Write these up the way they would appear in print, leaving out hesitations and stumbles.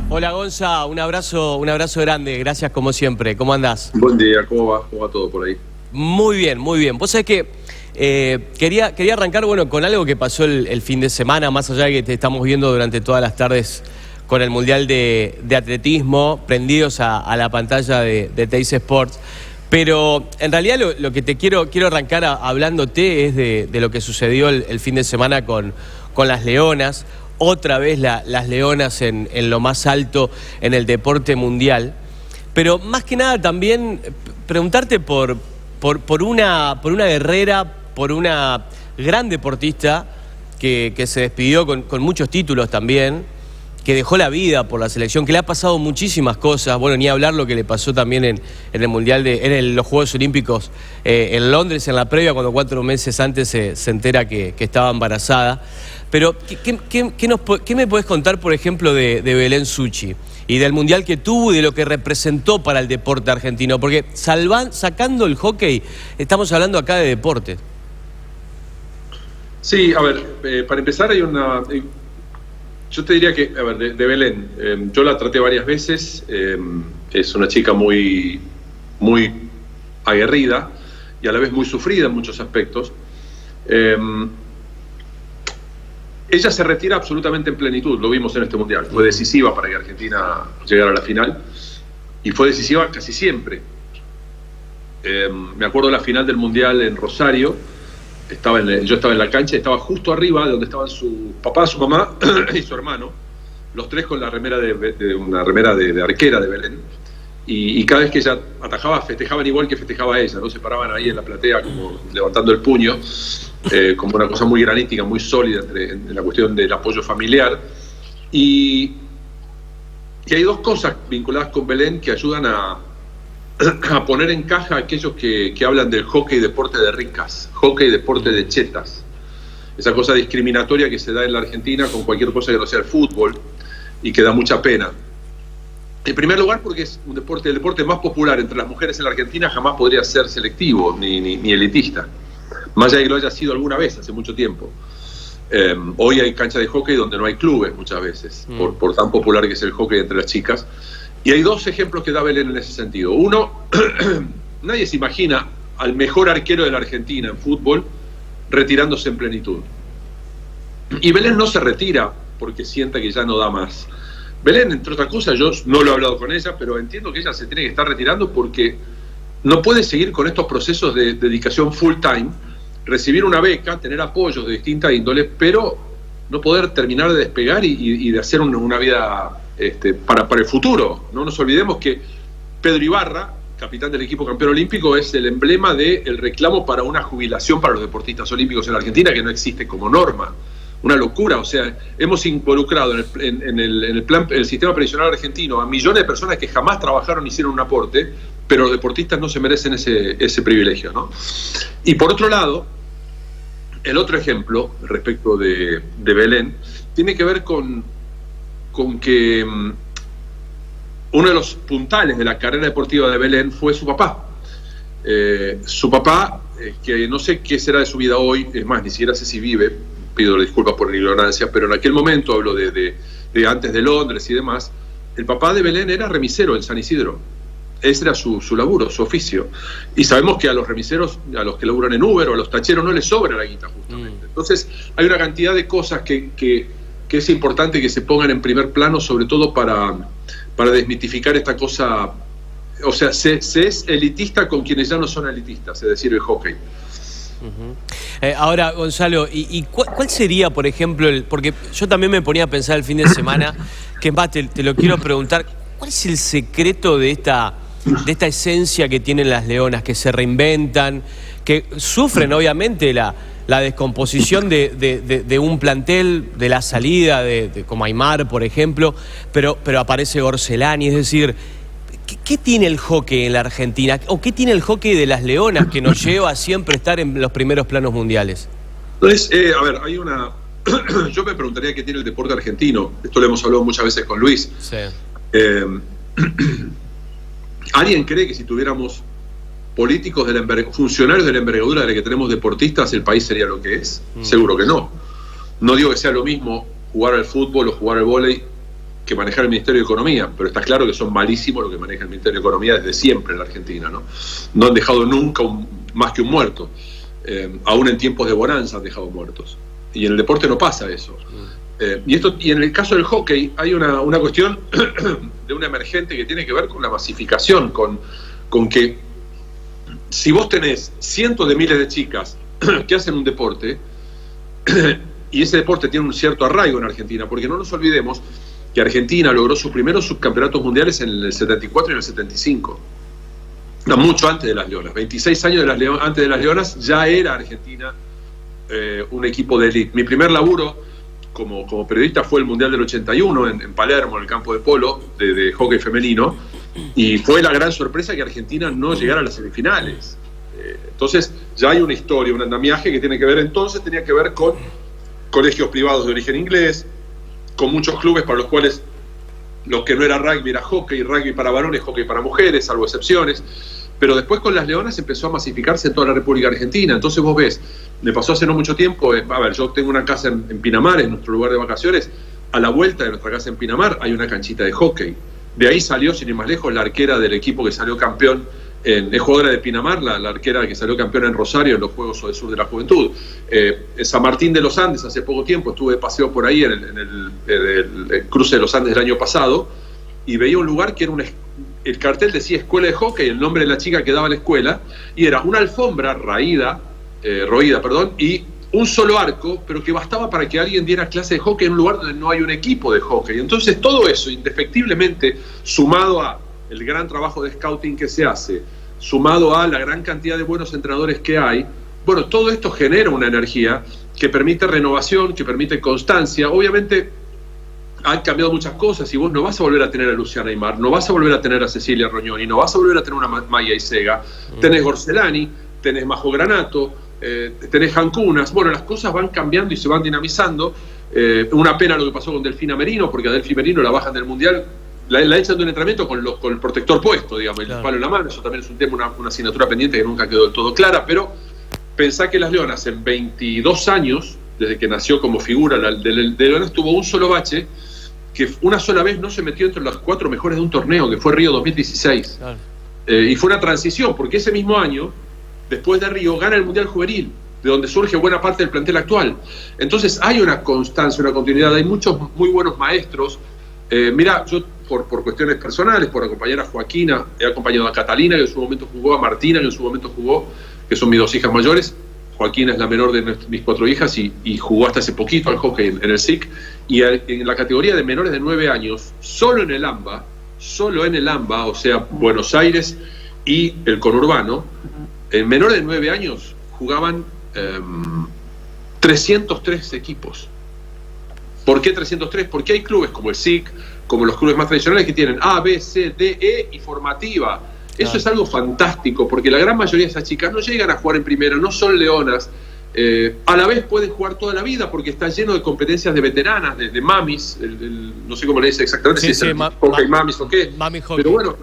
Hola Gonza, un abrazo grande, gracias como siempre. ¿Cómo andás? Buen día, ¿cómo va? ¿Cómo va todo por ahí? Muy bien, muy bien. Vos sabés que quería arrancar con algo que pasó el fin de semana, más allá de que te estamos viendo durante todas las tardes con el Mundial de Atletismo, prendidos a la pantalla de Teis Sports. Pero en realidad lo que te quiero arrancar hablándote es de lo que sucedió el fin de semana con las Leonas. Otra vez las Leonas en lo más alto en el deporte mundial. Pero más que nada también preguntarte por una guerrera, por una gran deportista que se despidió con muchos títulos también, que dejó la vida por la selección, que le ha pasado muchísimas cosas. Bueno, ni hablar lo que le pasó también en el Mundial, en los Juegos Olímpicos en Londres, en la previa, cuando 4 meses antes se entera que estaba embarazada. Pero, ¿qué me podés contar, por ejemplo, de Belén Suchi y del Mundial que tuvo y de lo que representó para el deporte argentino? Porque sacando el hockey, estamos hablando acá de deporte. Sí, a ver, para empezar yo te diría que, a ver, de Belén, yo la traté varias veces, es una chica muy aguerrida y a la vez muy sufrida en muchos aspectos. Ella se retira absolutamente en plenitud, lo vimos en este Mundial. Fue decisiva para que Argentina llegara a la final y fue decisiva casi siempre. Me acuerdo de la final del Mundial en Rosario, yo estaba en la cancha, estaba justo arriba de donde estaban su papá, su mamá y su hermano, los tres con la remera una remera de arquera de Belén. Y cada vez que ella atajaba, festejaban igual que festejaba ella, ¿no? Se paraban ahí en la platea como levantando el puño, como una cosa muy granítica, muy sólida en la cuestión del apoyo familiar. Y hay dos cosas vinculadas con Belén que ayudan a poner en caja a aquellos que hablan del hockey deporte de ricas, hockey deporte de chetas. Esa cosa discriminatoria que se da en la Argentina con cualquier cosa que no sea el fútbol y que da mucha pena. En primer lugar, porque es el deporte más popular entre las mujeres en la Argentina jamás podría ser selectivo ni elitista, más allá de que lo haya sido alguna vez, hace mucho tiempo. Hoy hay canchas de hockey donde no hay clubes muchas veces, por tan popular que es el hockey entre las chicas. Y hay dos ejemplos que da Belén en ese sentido. Uno, nadie se imagina al mejor arquero de la Argentina en fútbol retirándose en plenitud. Y Belén no se retira porque sienta que ya no da más. Belén, entre otras cosas, yo no lo he hablado con ella, pero entiendo que ella se tiene que estar retirando porque no puede seguir con estos procesos de dedicación full time, recibir una beca, tener apoyos de distintas índoles, pero no poder terminar de despegar y de hacer una vida para el futuro. No nos olvidemos que Pedro Ibarra, capitán del equipo campeón olímpico, es el emblema del reclamo para una jubilación para los deportistas olímpicos en la Argentina, que no existe como norma. Una locura, o sea, hemos involucrado en el sistema previsional argentino a millones de personas que jamás trabajaron ni hicieron un aporte, pero los deportistas no se merecen ese privilegio, ¿no? Y por otro lado, el otro ejemplo respecto de Belén tiene que ver con que uno de los puntales de la carrera deportiva de Belén fue su papá. Su papá, que no sé qué será de su vida hoy, es más, ni siquiera sé si vive, pido disculpas por la ignorancia, pero en aquel momento, hablo de antes de Londres y demás, el papá de Belén era remisero en San Isidro. Ese era su laburo, su oficio. Y sabemos que a los remiseros, a los que laburan en Uber o a los tacheros no les sobra la guita, justamente. Entonces, hay una cantidad de cosas que es importante que se pongan en primer plano, sobre todo para desmitificar esta cosa. O sea, se es elitista con quienes ya no son elitistas, es decir, el hockey. Ahora, Gonzalo, ¿y cuál sería, por ejemplo, porque yo también me ponía a pensar el fin de semana, que más te lo quiero preguntar, ¿cuál es el secreto de esta esencia que tienen las Leonas, que se reinventan, que sufren obviamente la descomposición de un plantel, de la salida como Aymar, por ejemplo, pero aparece Orselani, es decir, ¿qué tiene el hockey en la Argentina? ¿O qué tiene el hockey de las Leonas que nos lleva a siempre estar en los primeros planos mundiales? Entonces, a ver, yo me preguntaría qué tiene el deporte argentino. Esto lo hemos hablado muchas veces con Luis. Sí. ¿Alguien cree que si tuviéramos políticos funcionarios de la envergadura de la que tenemos deportistas, el país sería lo que es? Seguro que no. No digo que sea lo mismo jugar al fútbol o jugar al vóley que manejar el Ministerio de Economía, pero está claro que son malísimos lo que maneja el Ministerio de Economía desde siempre en la Argentina, ¿no? No han dejado nunca más que un muerto. Aún en tiempos de bonanza han dejado muertos. Y en el deporte no pasa eso. Y en el caso del hockey hay una cuestión de una emergente que tiene que ver con la masificación, con que si vos tenés cientos de miles de chicas que hacen un deporte, y ese deporte tiene un cierto arraigo en Argentina, porque no nos olvidemos que Argentina logró sus primeros subcampeonatos mundiales en el 74 y en el 75. No, mucho antes de las Leonas. 26 años antes de las Leonas ya era Argentina un equipo de élite. Mi primer laburo como periodista fue el Mundial del 81 en Palermo, en el campo de polo de hockey femenino, y fue la gran sorpresa que Argentina no llegara a las semifinales. Entonces ya hay una historia, un andamiaje que tenía que ver con colegios privados de origen inglés, con muchos clubes para los cuales lo que no era rugby era rugby para varones, hockey para mujeres, salvo excepciones. Pero después con las Leonas empezó a masificarse en toda la República Argentina. Entonces vos ves, me pasó hace no mucho tiempo, yo tengo una casa en Pinamar, en nuestro lugar de vacaciones. A la vuelta de nuestra casa en Pinamar hay una canchita de hockey. De ahí salió, sin ir más lejos, la arquera del equipo que salió campeón, es jugadora de Pinamar, la arquera que salió campeona en Rosario en los Juegos del Sur de la Juventud. San Martín de los Andes, hace poco tiempo, estuve de paseo por ahí en el cruce de los Andes del año pasado, y veía un lugar que era el cartel decía escuela de hockey, el nombre de la chica que daba la escuela, y era una alfombra roída, y un solo arco, pero que bastaba para que alguien diera clase de hockey en un lugar donde no hay un equipo de hockey. Entonces todo eso, indefectiblemente, sumado a el gran trabajo de scouting que se hace, sumado a la gran cantidad de buenos entrenadores que hay, bueno, todo esto genera una energía que permite renovación, que permite constancia. Obviamente han cambiado muchas cosas y vos no vas a volver a tener a Luciana Aymar, no vas a volver a tener a Cecilia Rognoni, no vas a volver a tener una Maya Isega, tenés Gorcelani, tenés Majo Granato, tenés Hancunas. Bueno, las cosas van cambiando y se van dinamizando. Una pena lo que pasó con Delfina Merino, porque a Delfina Merino la bajan del Mundial, la echan de un entrenamiento con el protector puesto, digamos, el palo en la mano. Eso también es un tema, una asignatura pendiente que nunca quedó del todo clara, pero pensá que las Leonas en 22 años, desde que nació como figura de Leonas, tuvo un solo bache, que una sola vez no se metió entre los 4 mejores de un torneo, que fue Río 2016. Claro. Y fue una transición, porque ese mismo año, después de Río, gana el Mundial Juvenil, de donde surge buena parte del plantel actual. Entonces hay una constancia, una continuidad, hay muchos muy buenos maestros. Mira, yo por cuestiones personales, por acompañar a Joaquina, he acompañado a Catalina, que en su momento jugó, a Martina, que en su momento jugó, que son mis 2 hijas mayores. Joaquina es la menor de mis 4 hijas y jugó hasta hace poquito al hockey en el SIC. Y en la categoría de menores de 9 años, solo en el AMBA, o sea, Buenos Aires y el conurbano, en menores de 9 años jugaban 303 equipos. ¿Por qué 303? Porque hay clubes como el SIC, como los clubes más tradicionales, que tienen A, B, C, D, E y formativa. Eso es algo fantástico, porque la gran mayoría de esas chicas no llegan a jugar en primera, no son leonas. A la vez pueden jugar toda la vida, porque está lleno de competencias de veteranas, de mamis, no sé cómo le dice exactamente, si es el hockey mamis o qué. Mami hockey. Pero bueno,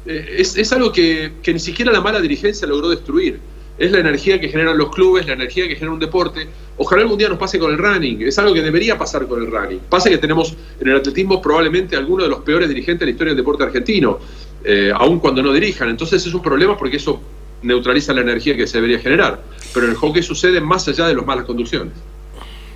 es algo que ni siquiera la mala dirigencia logró destruir. Es la energía que generan los clubes, la energía que genera un deporte. Ojalá algún día nos pase con el running. Es algo que debería pasar con el running. Pasa que tenemos en el atletismo probablemente algunos de los peores dirigentes de la historia del deporte argentino, aun cuando no dirijan. Entonces es un problema, porque eso neutraliza la energía que se debería generar. Pero en el hockey sucede más allá de las malas conducciones.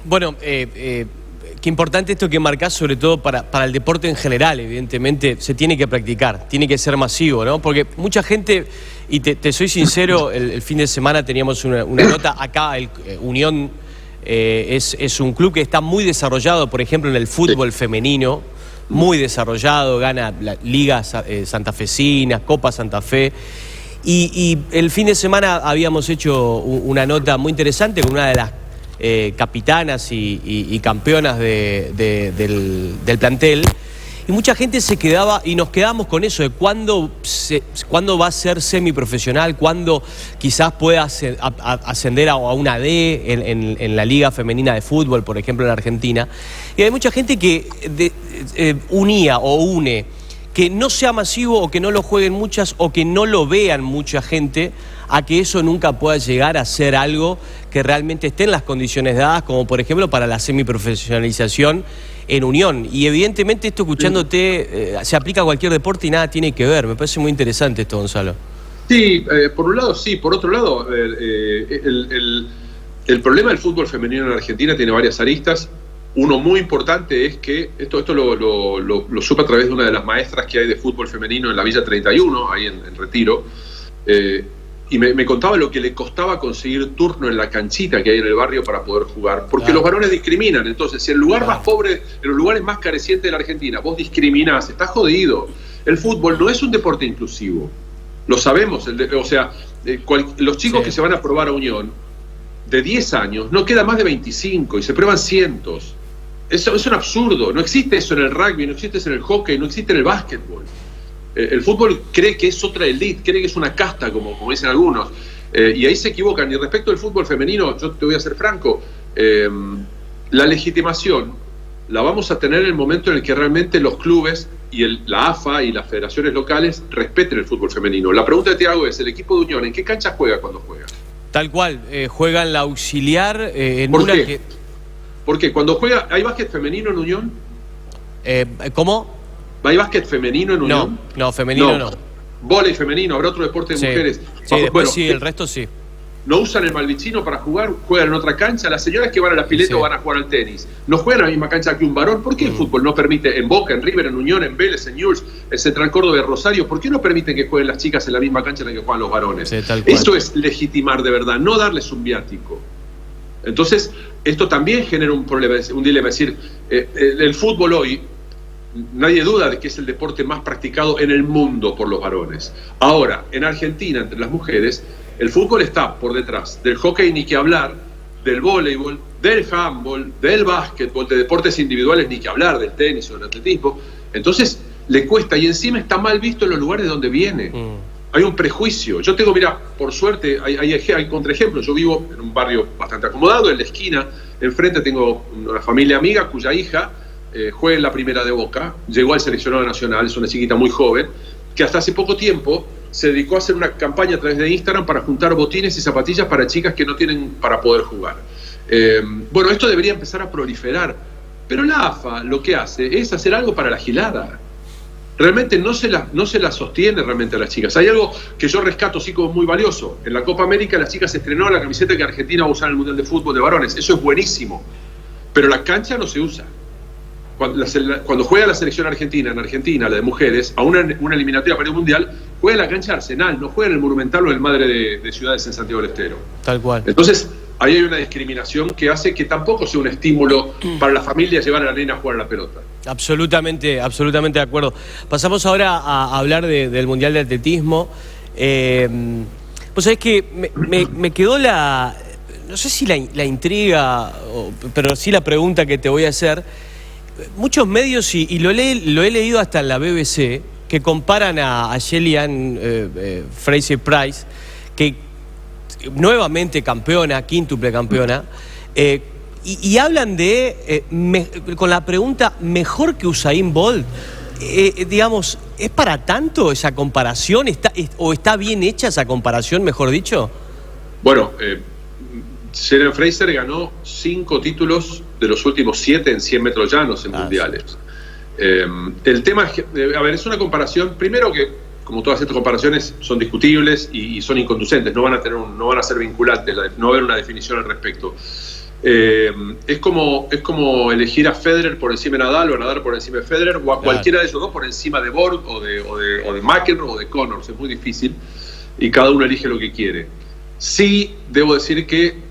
Bueno, qué importante esto que marcás, sobre todo para el deporte en general. Evidentemente se tiene que practicar, tiene que ser masivo, ¿no? Porque mucha gente, y te soy sincero, el fin de semana teníamos una nota acá, Unión es un club que está muy desarrollado, por ejemplo, en el fútbol femenino, muy desarrollado, gana ligas santafesinas, Copa Santa Fe. Y el fin de semana habíamos hecho una nota muy interesante con una de las capitanas y campeonas del plantel, y mucha gente se quedaba, y nos quedamos con eso de cuándo va a ser semiprofesional, cuándo quizás pueda ascender a una D en la Liga Femenina de Fútbol, por ejemplo, en Argentina. Y hay mucha gente que une que no sea masivo, o que no lo jueguen muchas, o que no lo vean mucha gente a que eso nunca pueda llegar a ser algo que realmente esté en las condiciones dadas, como por ejemplo para la semiprofesionalización en Unión? Y evidentemente esto, escuchándote, se aplica a cualquier deporte y nada tiene que ver. Me parece muy interesante esto, Gonzalo. Sí, por un lado sí, por otro lado, el problema del fútbol femenino en Argentina tiene varias aristas. Uno muy importante es que, esto lo supe a través de una de las maestras que hay de fútbol femenino en la Villa 31, ahí en Retiro, y me contaba lo que le costaba conseguir turno en la canchita que hay en el barrio para poder jugar, porque los varones discriminan. Entonces, si en el lugar más pobre, en los lugares más carecientes de la Argentina, vos discriminás, estás jodido. El fútbol no es un deporte inclusivo, lo sabemos. Los chicos que se van a probar a Unión, de 10 años, no queda más de 25 y se prueban cientos. Eso es un absurdo. No existe eso en el rugby, no existe eso en el hockey, no existe en el básquetbol. El fútbol cree que es otra elite, cree que es una casta, como dicen algunos. Y ahí se equivocan. Y respecto al fútbol femenino, yo te voy a ser franco, la legitimación la vamos a tener en el momento en el que realmente los clubes y la AFA y las federaciones locales respeten el fútbol femenino. La pregunta que te hago es, ¿el equipo de Unión en qué cancha juega cuando juega? Tal cual, juega en la auxiliar en ¿Por una qué? que... ¿Por qué? Cuando juega, ¿hay básquet femenino en Unión? ¿Cómo? ¿Hay básquet femenino en Unión? No, femenino no. Vóley femenino, ¿habrá otro deporte de mujeres? Sí, después sí, el resto sí. ¿No usan el malvicino para jugar? ¿Juegan en otra cancha? Las señoras que van a la pileta van a jugar al tenis. ¿No juegan en la misma cancha que un varón? ¿Por qué el fútbol no permite en Boca, en River, en Unión, en Vélez, en Newell's, en Central Córdoba, en Rosario? ¿Por qué no permiten que jueguen las chicas en la misma cancha en la que juegan los varones? Sí, tal cual. Esto es legitimar de verdad, no darles un viático. Entonces, esto también genera un problema, un dilema. Es decir, el fútbol hoy, nadie duda de que es el deporte más practicado en el mundo por los varones. Ahora, en Argentina, entre las mujeres, el fútbol está por detrás del hockey, ni que hablar, del voleibol, del handball, del básquetbol, de deportes individuales, ni que hablar, del tenis o del atletismo. Entonces, le cuesta, y encima está mal visto en los lugares donde viene. Hay un prejuicio. Yo tengo, mira, por suerte, hay contraejemplos. Yo vivo en un barrio bastante acomodado, en la esquina, enfrente tengo una familia amiga cuya hija juega en la primera de Boca, llegó al seleccionado nacional, es una chiquita muy joven, que hasta hace poco tiempo se dedicó a hacer una campaña a través de Instagram para juntar botines y zapatillas para chicas que no tienen para poder jugar. Bueno, esto debería empezar a proliferar, pero la AFA lo que hace es hacer algo para la gilada. Realmente no se la sostiene realmente a las chicas. Hay algo que yo rescato así como muy valioso. En la Copa América las chicas estrenaron la camiseta que Argentina va a usar en el Mundial de Fútbol de varones. Eso es buenísimo, pero la cancha no se usa. Cuando juega la selección argentina, en Argentina, la de mujeres, a una eliminatoria para el Mundial, juega en la cancha Arsenal, no juega en el Monumental o en el Madre de Ciudades en Santiago del Estero. Tal cual. Entonces, ahí hay una discriminación que hace que tampoco sea un estímulo para la familia llevar a la nena a jugar a la pelota. Absolutamente de acuerdo. Pasamos ahora a hablar del Mundial de Atletismo. Vos sabés que me quedó no sé si la intriga, pero sí la pregunta que te voy a hacer. Muchos medios, y lo he leído hasta en la BBC, que comparan a Shelly-Ann Fraser-Pryce, que nuevamente campeona, quíntuple campeona, y hablan con la pregunta, ¿mejor que Usain Bolt? Digamos, ¿es para tanto esa comparación? ¿O está bien hecha esa comparación, mejor dicho? Bueno, Shelly-Ann Fraser ganó 5 títulos de los últimos 7 en 100 metros llanos en mundiales. El tema es que, es una comparación, primero que, como todas estas comparaciones, son discutibles y son inconducentes, no van a ser vinculantes, no va a haber una definición al respecto. Es como elegir a Federer por encima de Nadal o a Nadal por encima de Federer o a cualquiera de esos dos por encima de Borg o de McEnroe o de Connors. Es muy difícil y cada uno elige lo que quiere. Sí, debo decir que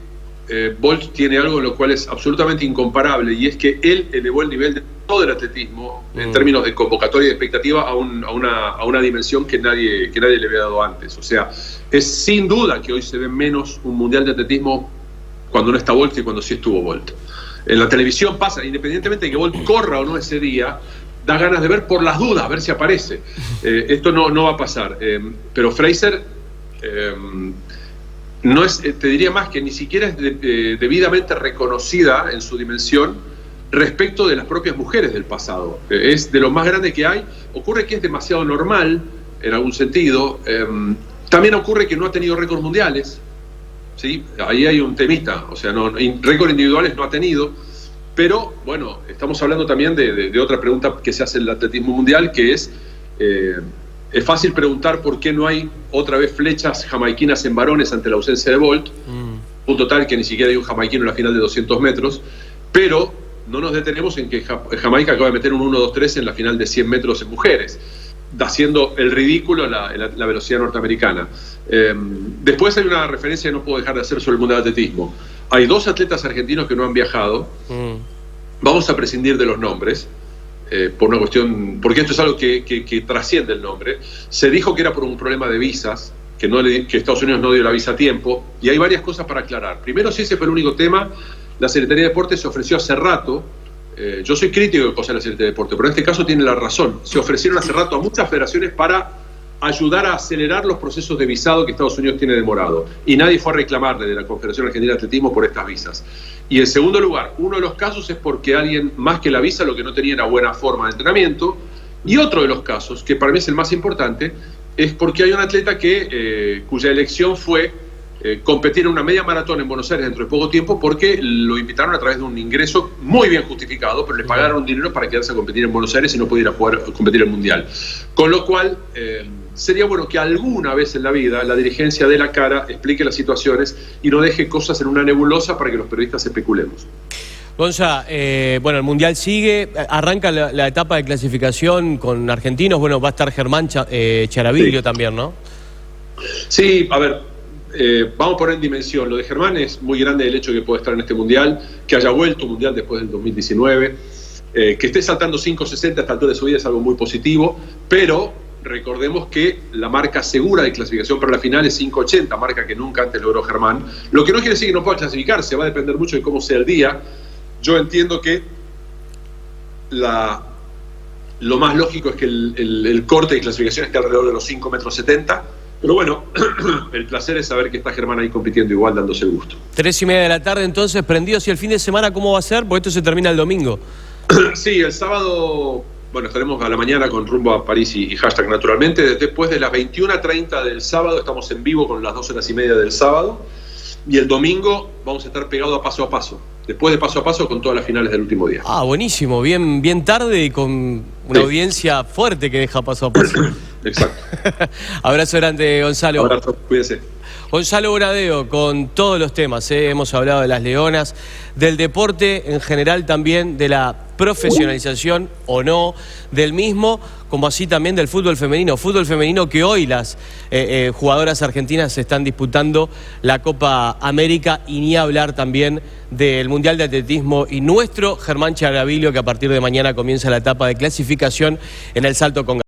Bolt tiene algo en lo cual es absolutamente incomparable, y es que él elevó el nivel de todo el atletismo en términos de convocatoria y de expectativa a una dimensión que nadie le había dado antes. O sea, es sin duda que hoy se ve menos un mundial de atletismo cuando no está Bolt que cuando sí estuvo Bolt. En la televisión pasa, independientemente de que Bolt corra o no ese día, da ganas de ver por las dudas, a ver si aparece. Esto no va a pasar. Pero Fraser... no es, te diría más que ni siquiera es debidamente reconocida en su dimensión respecto de las propias mujeres del pasado. Es de lo más grande que hay. Ocurre que es demasiado normal, en algún sentido, También ocurre que no ha tenido récords mundiales, ¿sí? Ahí hay un temita, o sea, récords individuales no ha tenido, pero bueno, estamos hablando también de otra pregunta que se hace en el atletismo mundial, que es fácil preguntar por qué no hay otra vez flechas jamaiquinas en varones ante la ausencia de Bolt, punto tal que ni siquiera hay un jamaiquino en la final de 200 metros, pero no nos detenemos en que Jamaica acaba de meter un 1-2-3 en la final de 100 metros en mujeres, haciendo el ridículo la velocidad norteamericana. Después hay una referencia que no puedo dejar de hacer sobre el mundial de atletismo. Hay 2 atletas argentinos que no han viajado. Vamos a prescindir de los nombres, por una cuestión, porque esto es algo que trasciende el nombre. Se dijo que era por un problema de visas, que Estados Unidos no dio la visa a tiempo, y hay varias cosas para aclarar. Primero, si ese fue el único tema, la Secretaría de Deportes se ofreció hace rato. Yo soy crítico de cosas de la Secretaría de Deportes, pero en este caso tiene la razón. Se ofrecieron hace rato a muchas federaciones para ayudar a acelerar los procesos de visado que Estados Unidos tiene demorado. Y nadie fue a reclamarle de la Confederación Argentina de Atletismo por estas visas. Y en segundo lugar, uno de los casos es porque alguien, más que la visa, lo que no tenía era buena forma de entrenamiento. Y otro de los casos, que para mí es el más importante, es porque hay un atleta cuya elección fue competir en una media maratón en Buenos Aires dentro de poco tiempo, porque lo invitaron a través de un ingreso muy bien justificado, pero le pagaron dinero para quedarse a competir en Buenos Aires y no pudiera competir en el Mundial. Con lo cual, sería bueno que alguna vez en la vida la dirigencia dé la cara, explique las situaciones y no deje cosas en una nebulosa para que los periodistas especulemos. Gonza, bueno, el Mundial sigue, arranca la etapa de clasificación con argentinos, bueno, va a estar Germán Charaviglio también, ¿no? Sí, a ver, vamos a poner en dimensión. Lo de Germán es muy grande el hecho de que pueda estar en este Mundial, que haya vuelto un Mundial después del 2019, que esté saltando 5.60 a esta altura de su vida es algo muy positivo, pero recordemos que la marca segura de clasificación para la final es 5.80, marca que nunca antes logró Germán, lo que no quiere decir que no pueda clasificarse, va a depender mucho de cómo sea el día. Yo entiendo que lo más lógico es que el corte de clasificación esté alrededor de los 5,70 metros, pero bueno, el placer es saber que está Germán ahí compitiendo igual, dándose el gusto. 3:30 de la tarde, entonces, prendidos. ¿Y el fin de semana cómo va a ser? Porque esto se termina el domingo. Sí, el sábado, bueno, estaremos a la mañana con rumbo a París y hashtag naturalmente. Después de las 21:30 del sábado estamos en vivo con las 2:30 del sábado. Y el domingo vamos a estar pegados a Paso. Después de Paso a Paso con todas las finales del último día. Ah, buenísimo. Bien tarde y con una audiencia fuerte que deja Paso a Paso. Exacto. Abrazo grande, Gonzalo. Abrazo, cuídese. Gonzalo Bonadeo, con todos los temas, hemos hablado de las leonas, del deporte en general también, de la profesionalización o no del mismo, como así también del fútbol femenino que hoy las jugadoras argentinas están disputando la Copa América, y ni hablar también del Mundial de Atletismo y nuestro Germán Charaviglio, que a partir de mañana comienza la etapa de clasificación en el salto con